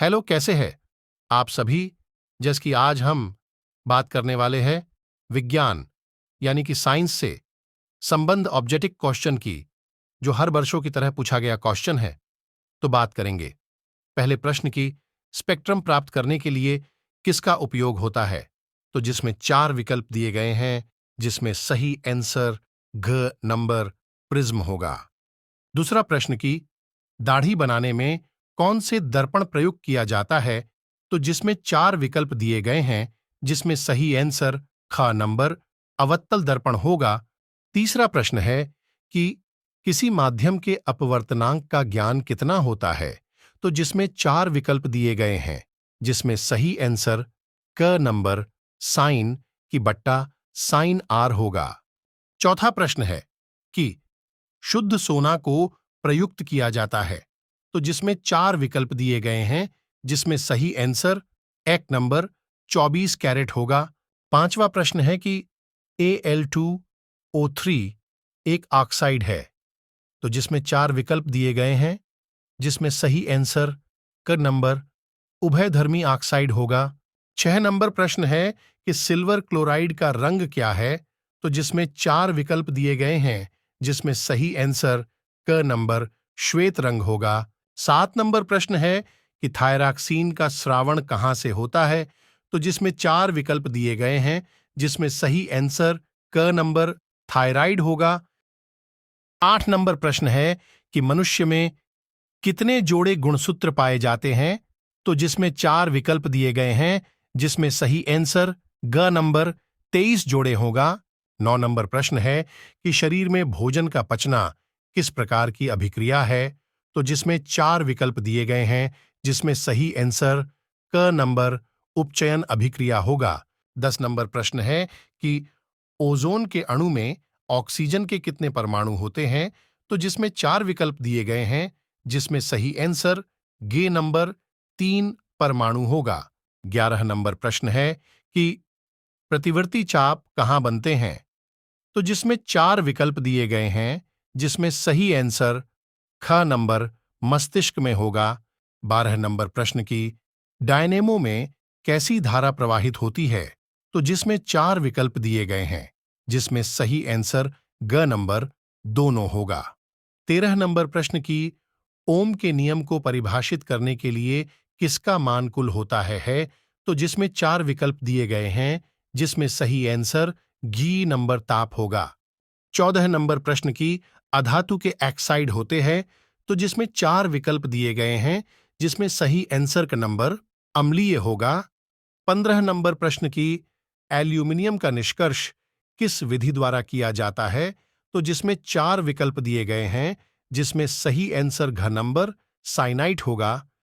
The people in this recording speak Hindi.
हेलो, कैसे हैं आप सभी। जैसे कि आज हम बात करने वाले हैं विज्ञान यानी कि साइंस से संबंध ऑब्जेक्टिव क्वेश्चन की, जो हर वर्षों की तरह पूछा गया क्वेश्चन है। तो बात करेंगे पहले प्रश्न की, स्पेक्ट्रम प्राप्त करने के लिए किसका उपयोग होता है। तो जिसमें चार विकल्प दिए गए हैं, जिसमें सही आंसर घ नंबर प्रिज्म होगा। दूसरा प्रश्न की, दाढ़ी बनाने में कौन से दर्पण प्रयुक्त किया जाता है। तो जिसमें चार विकल्प दिए गए हैं, जिसमें सही आंसर ख नंबर अवतल दर्पण होगा। तीसरा प्रश्न है कि किसी माध्यम के अपवर्तनांक का ज्ञान कितना होता है। तो जिसमें चार विकल्प दिए गए हैं, जिसमें सही आंसर क नंबर साइन की बट्टा साइन आर होगा। चौथा प्रश्न है कि शुद्ध सोना को प्रयुक्त किया जाता है। तो जिसमें चार विकल्प दिए गए हैं, जिसमें सही आंसर एक नंबर 24 कैरेट होगा। पांचवा प्रश्न है कि Al2O3 एक ऑक्साइड है। तो जिसमें चार विकल्प दिए गए हैं, जिसमें सही आंसर का नंबर उभयधर्मी ऑक्साइड होगा। 6 नंबर प्रश्न है कि सिल्वर क्लोराइड का रंग क्या है। तो जिसमें चार विकल्प दिए गए हैं, जिसमें सही आंसर क नंबर श्वेत रंग होगा। 7 नंबर प्रश्न है कि थायरॉक्सीन का स्रावण कहां से होता है। तो जिसमें चार विकल्प दिए गए हैं, जिसमें सही आंसर क नंबर थायराइड होगा। 8 नंबर प्रश्न है कि मनुष्य में कितने जोड़े गुणसूत्र पाए जाते हैं। तो जिसमें चार विकल्प दिए गए हैं, जिसमें सही आंसर ग नंबर 23 जोड़े होगा। 9 नंबर प्रश्न है कि शरीर में भोजन का पचना किस प्रकार की अभिक्रिया है। तो जिसमें चार विकल्प दिए गए हैं, जिसमें सही आंसर क नंबर उपचयन अभिक्रिया होगा। 10 नंबर प्रश्न है कि ओजोन के अणु में ऑक्सीजन के कितने परमाणु होते हैं। तो जिसमें चार विकल्प दिए गए हैं, जिसमें सही आंसर गे नंबर 3 परमाणु होगा। 11 नंबर प्रश्न है कि प्रतिवर्ती चाप कहां बनते हैं। तो जिसमें चार विकल्प दिए गए हैं, जिसमें सही आंसर ख नंबर मस्तिष्क में होगा। 12 नंबर प्रश्न की, डायनेमो में कैसी धारा प्रवाहित होती है। तो जिसमें चार विकल्प दिए गए हैं, जिसमें सही आंसर ग नंबर दोनों होगा। 13 नंबर प्रश्न की, ओम के नियम को परिभाषित करने के लिए किसका मान कुल होता है। तो जिसमें चार विकल्प दिए गए हैं, जिसमें सही आंसर घी नंबर ताप होगा। 14 नंबर प्रश्न की, अधातु के ऑक्साइड होते हैं। तो जिसमें चार विकल्प दिए गए हैं, जिसमें सही आंसर का नंबर अम्लीय होगा। 15 नंबर प्रश्न की, एल्यूमिनियम का निष्कर्ष किस विधि द्वारा किया जाता है। तो जिसमें चार विकल्प दिए गए हैं, जिसमें सही आंसर घ नंबर साइनाइट होगा।